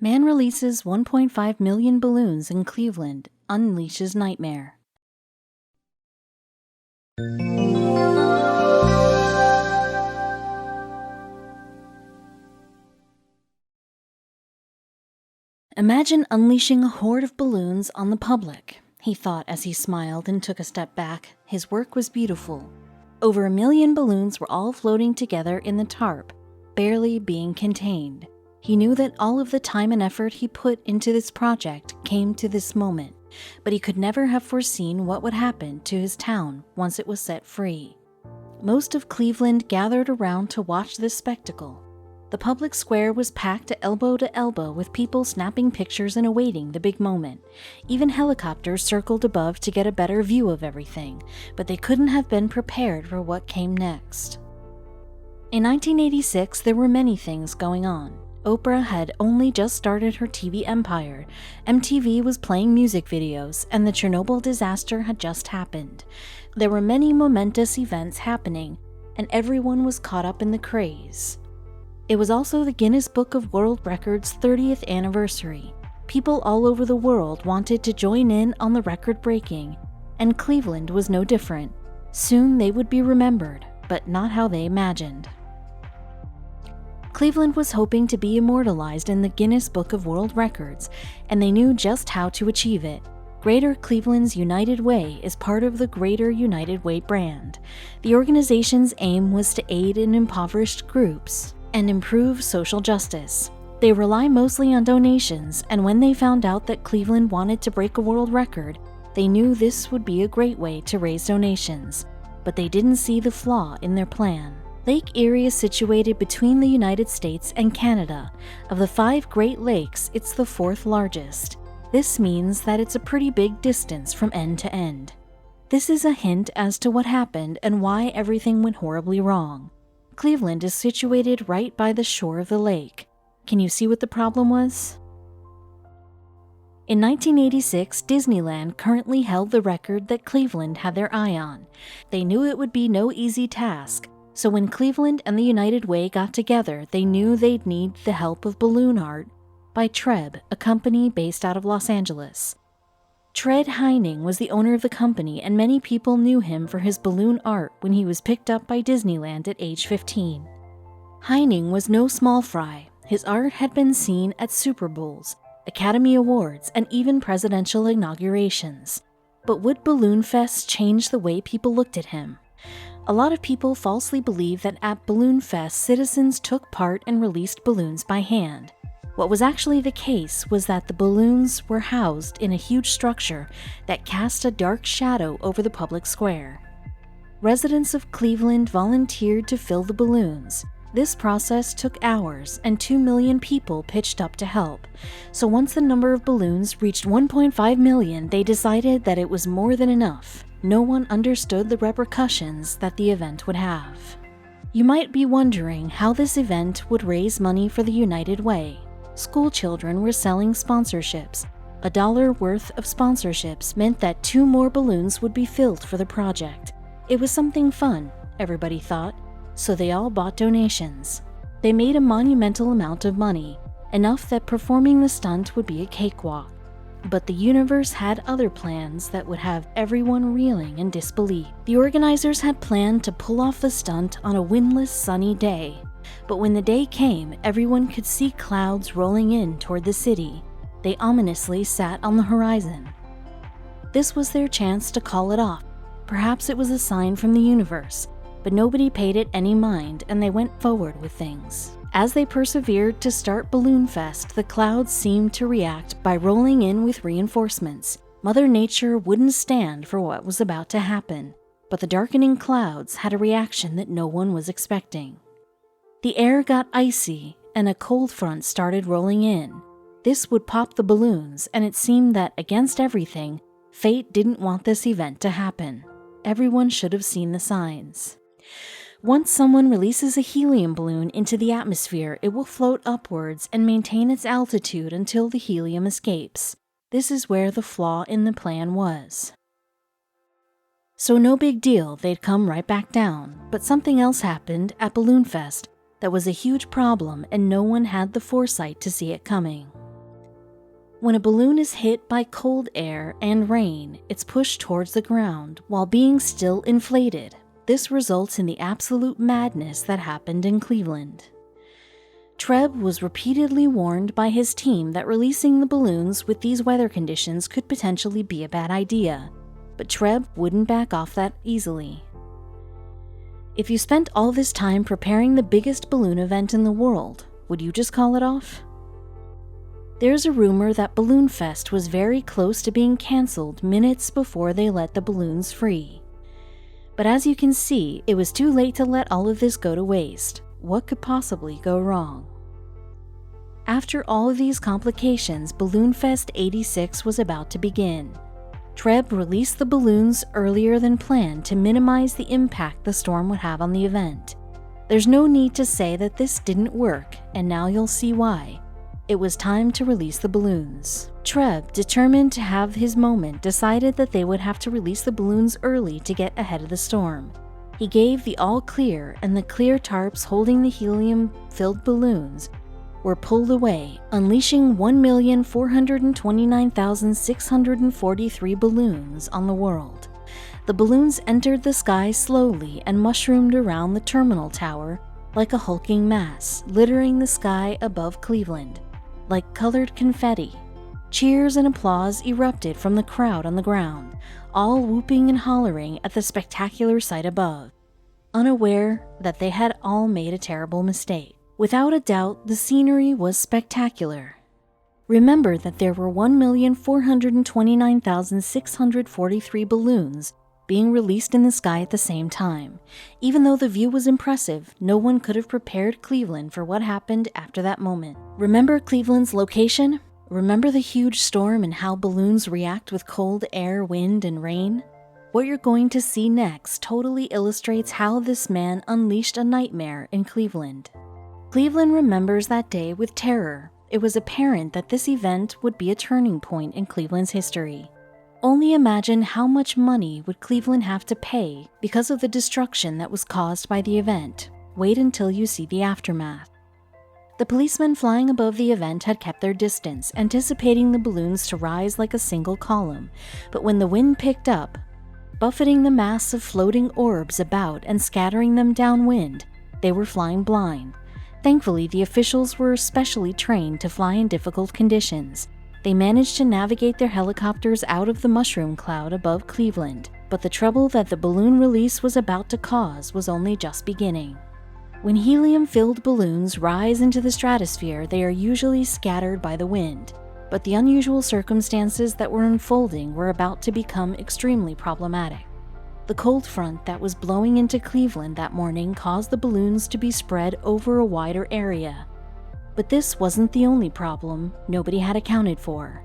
Man releases 1.5 million balloons in Cleveland, unleashes nightmare. Imagine unleashing a horde of balloons on the public, he thought as he smiled and took a step back. His work was beautiful. Over 1 million balloons were all floating together in the tarp, barely being contained. He knew that all of the time and effort he put into this project came to this moment, but he could never have foreseen what would happen to his town once it was set free. Most of Cleveland gathered around to watch this spectacle. The public square was packed elbow to elbow with people snapping pictures and awaiting the big moment. Even helicopters circled above to get a better view of everything, but they couldn't have been prepared for what came next. In 1986, there were many things going on. Oprah had only just started her TV empire, MTV was playing music videos, and the Chernobyl disaster had just happened. There were many momentous events happening, and everyone was caught up in the craze. It was also the Guinness Book of World Records' 30th anniversary. People all over the world wanted to join in on the record breaking, and Cleveland was no different. Soon they would be remembered, but not how they imagined. Cleveland was hoping to be immortalized in the Guinness Book of World Records, and they knew just how to achieve it. Greater Cleveland's United Way is part of the Greater United Way brand. The organization's aim was to aid in impoverished groups and improve social justice. They rely mostly on donations, and when they found out that Cleveland wanted to break a world record, they knew this would be a great way to raise donations. But they didn't see the flaw in their plan. Lake Erie is situated between the United States and Canada. Of the 5 Great Lakes, it's the 4th largest. This means that it's a pretty big distance from end to end. This is a hint as to what happened and why everything went horribly wrong. Cleveland is situated right by the shore of the lake. Can you see what the problem was? In 1986, Disneyland currently held the record that Cleveland had their eye on. They knew it would be no easy task, so when Cleveland and the United Way got together, they knew they'd need the help of balloon art by Treb, a company based out of Los Angeles. Tread Heining was the owner of the company, and many people knew him for his balloon art when he was picked up by Disneyland at age 15. Heining was no small fry. His art had been seen at Super Bowls, Academy Awards, and even presidential inaugurations. But would Balloon Fest change the way people looked at him? A lot of people falsely believe that at Balloon Fest, citizens took part and released balloons by hand. What was actually the case was that the balloons were housed in a huge structure that cast a dark shadow over the public square. Residents of Cleveland volunteered to fill the balloons. This process took hours, and 2 million people pitched up to help. So once the number of balloons reached 1.5 million, they decided that it was more than enough. No one understood the repercussions that the event would have. You might be wondering how this event would raise money for the United Way. School children were selling sponsorships. $1 worth of sponsorships meant that 2 more balloons would be filled for the project. It was something fun, everybody thought, so they all bought donations. They made a monumental amount of money, enough that performing the stunt would be a cakewalk. But the universe had other plans that would have everyone reeling in disbelief. The organizers had planned to pull off the stunt on a windless, sunny day. But when the day came, everyone could see clouds rolling in toward the city. They ominously sat on the horizon. This was their chance to call it off. Perhaps it was a sign from the universe, but nobody paid it any mind, and they went forward with things. As they persevered to start Balloon Fest, the clouds seemed to react by rolling in with reinforcements. Mother Nature wouldn't stand for what was about to happen, but the darkening clouds had a reaction that no one was expecting. The air got icy, and a cold front started rolling in. This would pop the balloons, and it seemed that, against everything, fate didn't want this event to happen. Everyone should have seen the signs. Once someone releases a helium balloon into the atmosphere, it will float upwards and maintain its altitude until the helium escapes. This is where the flaw in the plan was. So no big deal, they'd come right back down. But something else happened at Balloon Fest that was a huge problem, and no one had the foresight to see it coming. When a balloon is hit by cold air and rain, it's pushed towards the ground while being still inflated. This results in the absolute madness that happened in Cleveland. Treb was repeatedly warned by his team that releasing the balloons with these weather conditions could potentially be a bad idea, but Treb wouldn't back off that easily. If you spent all this time preparing the biggest balloon event in the world, would you just call it off? There's a rumor that Balloon Fest was very close to being cancelled minutes before they let the balloons free. But as you can see, it was too late to let all of this go to waste. What could possibly go wrong? After all of these complications, Balloon Fest 86 was about to begin. Treb released the balloons earlier than planned to minimize the impact the storm would have on the event. There's no need to say that this didn't work, and now you'll see why. It was time to release the balloons. Treb, determined to have his moment, decided that they would have to release the balloons early to get ahead of the storm. He gave the all clear, and the clear tarps holding the helium-filled balloons were pulled away, unleashing 1,429,643 balloons on the world. The balloons entered the sky slowly and mushroomed around the terminal tower like a hulking mass, littering the sky above Cleveland. Like colored confetti, cheers and applause erupted from the crowd on the ground, all whooping and hollering at the spectacular sight above, unaware that they had all made a terrible mistake. Without a doubt, the scenery was spectacular. Remember that there were 1,429,643 balloons being released in the sky at the same time. Even though the view was impressive, no one could have prepared Cleveland for what happened after that moment. Remember Cleveland's location? Remember the huge storm and how balloons react with cold air, wind, and rain? What you're going to see next totally illustrates how this man unleashed a nightmare in Cleveland. Cleveland remembers that day with terror. It was apparent that this event would be a turning point in Cleveland's history. Only imagine how much money would Cleveland have to pay because of the destruction that was caused by the event. Wait until you see the aftermath. The policemen flying above the event had kept their distance, anticipating the balloons to rise like a single column, but when the wind picked up, buffeting the mass of floating orbs about and scattering them downwind, they were flying blind. Thankfully, the officials were specially trained to fly in difficult conditions. They managed to navigate their helicopters out of the mushroom cloud above Cleveland, but the trouble that the balloon release was about to cause was only just beginning. When helium-filled balloons rise into the stratosphere, they are usually scattered by the wind, but the unusual circumstances that were unfolding were about to become extremely problematic. The cold front that was blowing into Cleveland that morning caused the balloons to be spread over a wider area. But this wasn't the only problem nobody had accounted for.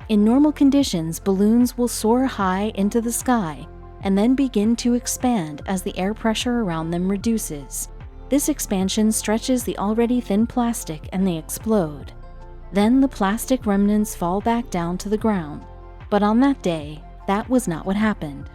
In normal conditions, balloons will soar high into the sky and then begin to expand as the air pressure around them reduces. This expansion stretches the already thin plastic and they explode. Then the plastic remnants fall back down to the ground. But on that day, that was not what happened.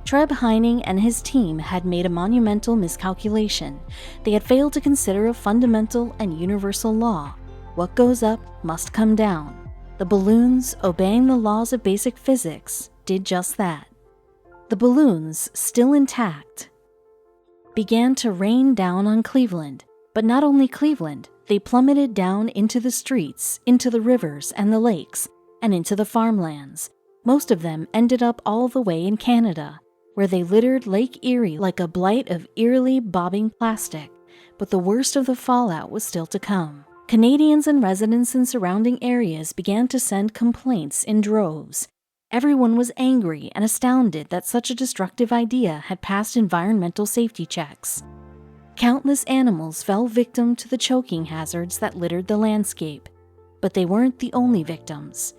Treb Heining and his team had made a monumental miscalculation. They had failed to consider a fundamental and universal law. What goes up must come down. The balloons, obeying the laws of basic physics, did just that. The balloons, still intact, began to rain down on Cleveland. But not only Cleveland, they plummeted down into the streets, into the rivers and the lakes, and into the farmlands. Most of them ended up all the way in Canada, where they littered Lake Erie like a blight of eerily bobbing plastic. But the worst of the fallout was still to come. Canadians and residents in surrounding areas began to send complaints in droves. Everyone was angry and astounded that such a destructive idea had passed environmental safety checks. Countless animals fell victim to the choking hazards that littered the landscape. But they weren't the only victims.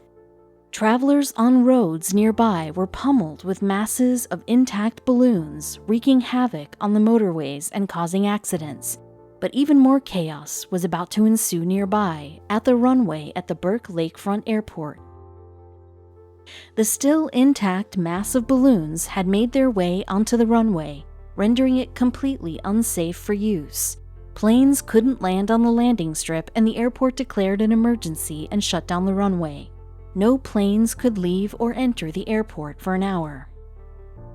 Travelers on roads nearby were pummeled with masses of intact balloons, wreaking havoc on the motorways and causing accidents. But even more chaos was about to ensue nearby, at the runway at the Burke Lakefront Airport. The still intact mass of balloons had made their way onto the runway, rendering it completely unsafe for use. Planes couldn't land on the landing strip, and the airport declared an emergency and shut down the runway. No planes could leave or enter the airport for an hour.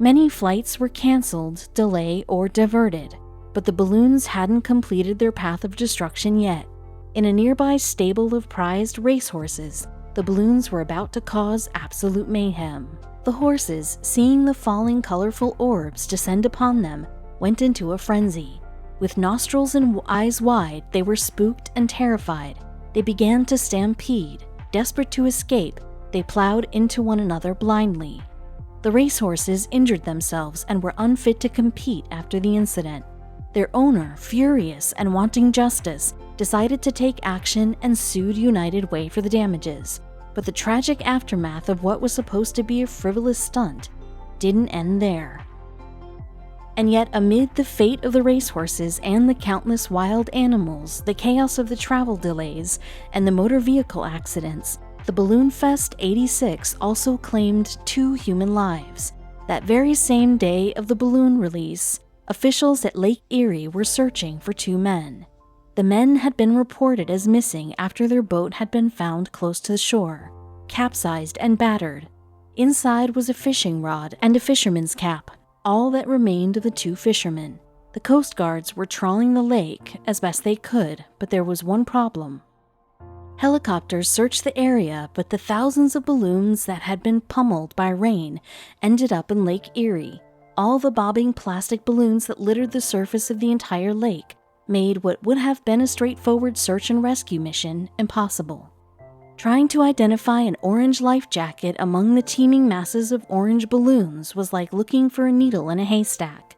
Many flights were canceled, delayed, or diverted, but the balloons hadn't completed their path of destruction yet. In a nearby stable of prized racehorses, the balloons were about to cause absolute mayhem. The horses, seeing the falling colorful orbs descend upon them, went into a frenzy. With nostrils and eyes wide, they were spooked and terrified. They began to stampede. Desperate to escape, they plowed into one another blindly. The racehorses injured themselves and were unfit to compete after the incident. Their owner, furious and wanting justice, decided to take action and sued United Way for the damages. But the tragic aftermath of what was supposed to be a frivolous stunt didn't end there. And yet, amid the fate of the racehorses and the countless wild animals, the chaos of the travel delays, and the motor vehicle accidents, the Balloon Fest 86 also claimed 2 human lives. That very same day of the balloon release, officials at Lake Erie were searching for 2 men. The men had been reported as missing after their boat had been found close to the shore, capsized and battered. Inside was a fishing rod and a fisherman's cap, all that remained of the 2 fishermen. The Coast Guards were trawling the lake as best they could, but there was one problem. Helicopters searched the area, but the thousands of balloons that had been pummeled by rain ended up in Lake Erie. All the bobbing plastic balloons that littered the surface of the entire lake made what would have been a straightforward search and rescue mission impossible. Trying to identify an orange life jacket among the teeming masses of orange balloons was like looking for a needle in a haystack.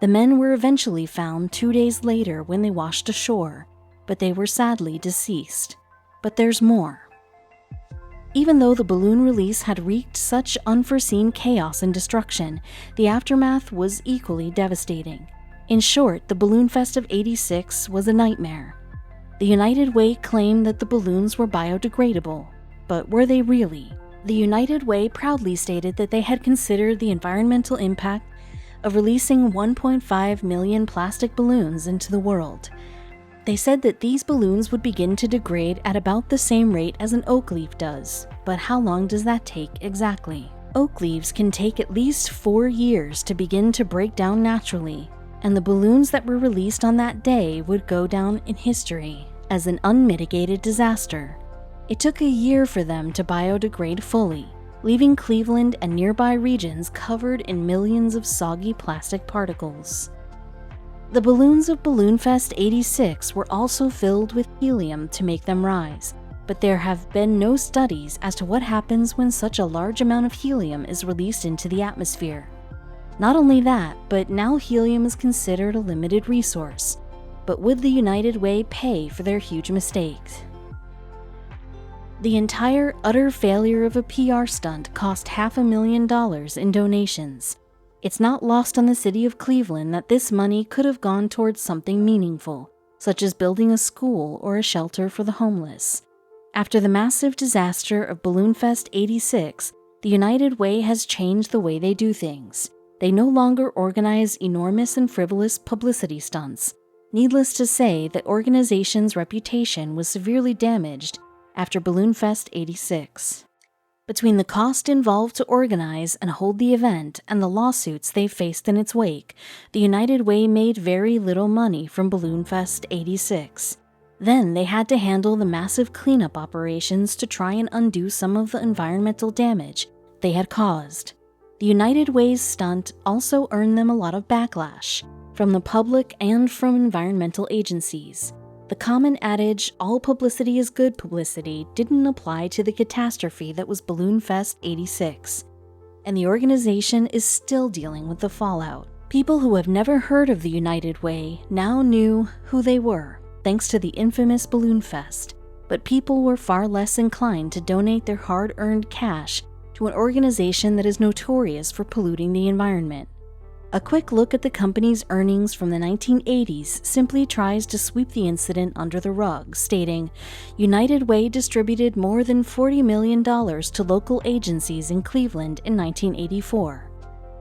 The men were eventually found 2 days later when they washed ashore, but they were sadly deceased. But there's more. Even though the balloon release had wreaked such unforeseen chaos and destruction, the aftermath was equally devastating. In short, the Balloon Fest of '86 was a nightmare. The United Way claimed that the balloons were biodegradable, but were they really? The United Way proudly stated that they had considered the environmental impact of releasing 1.5 million plastic balloons into the world. They said that these balloons would begin to degrade at about the same rate as an oak leaf does, but how long does that take exactly? Oak leaves can take at least 4 years to begin to break down naturally, and the balloons that were released on that day would go down in history as an unmitigated disaster. It took a year for them to biodegrade fully, leaving Cleveland and nearby regions covered in millions of soggy plastic particles. The balloons of Balloon Fest '86 were also filled with helium to make them rise, but there have been no studies as to what happens when such a large amount of helium is released into the atmosphere. Not only that, but now helium is considered a limited resource. But would the United Way pay for their huge mistakes? The entire utter failure of a PR stunt cost $500,000 in donations. It's not lost on the city of Cleveland that this money could have gone towards something meaningful, such as building a school or a shelter for the homeless. After the massive disaster of Balloon Fest '86, the United Way has changed the way they do things. They no longer organize enormous and frivolous publicity stunts. Needless to say, the organization's reputation was severely damaged after Balloon Fest '86. Between the cost involved to organize and hold the event and the lawsuits they faced in its wake, the United Way made very little money from Balloon Fest '86. Then they had to handle the massive cleanup operations to try and undo some of the environmental damage they had caused. The United Way's stunt also earned them a lot of backlash, from the public and from environmental agencies. The common adage, all publicity is good publicity, didn't apply to the catastrophe that was Balloon Fest '86, and the organization is still dealing with the fallout. People who have never heard of the United Way now knew who they were, thanks to the infamous Balloon Fest, but people were far less inclined to donate their hard-earned cash to an organization that is notorious for polluting the environment. A quick look at the company's earnings from the 1980s simply tries to sweep the incident under the rug, stating, United Way distributed more than $40 million to local agencies in Cleveland in 1984,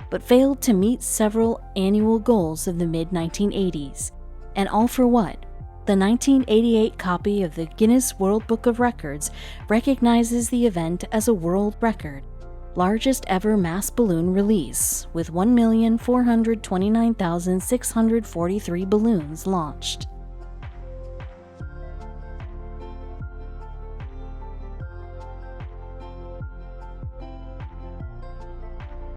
but failed to meet several annual goals of the mid-1980s. And all for what? The 1988 copy of the Guinness World Book of Records recognizes the event as a world record, largest ever mass balloon release, with 1,429,643 balloons launched.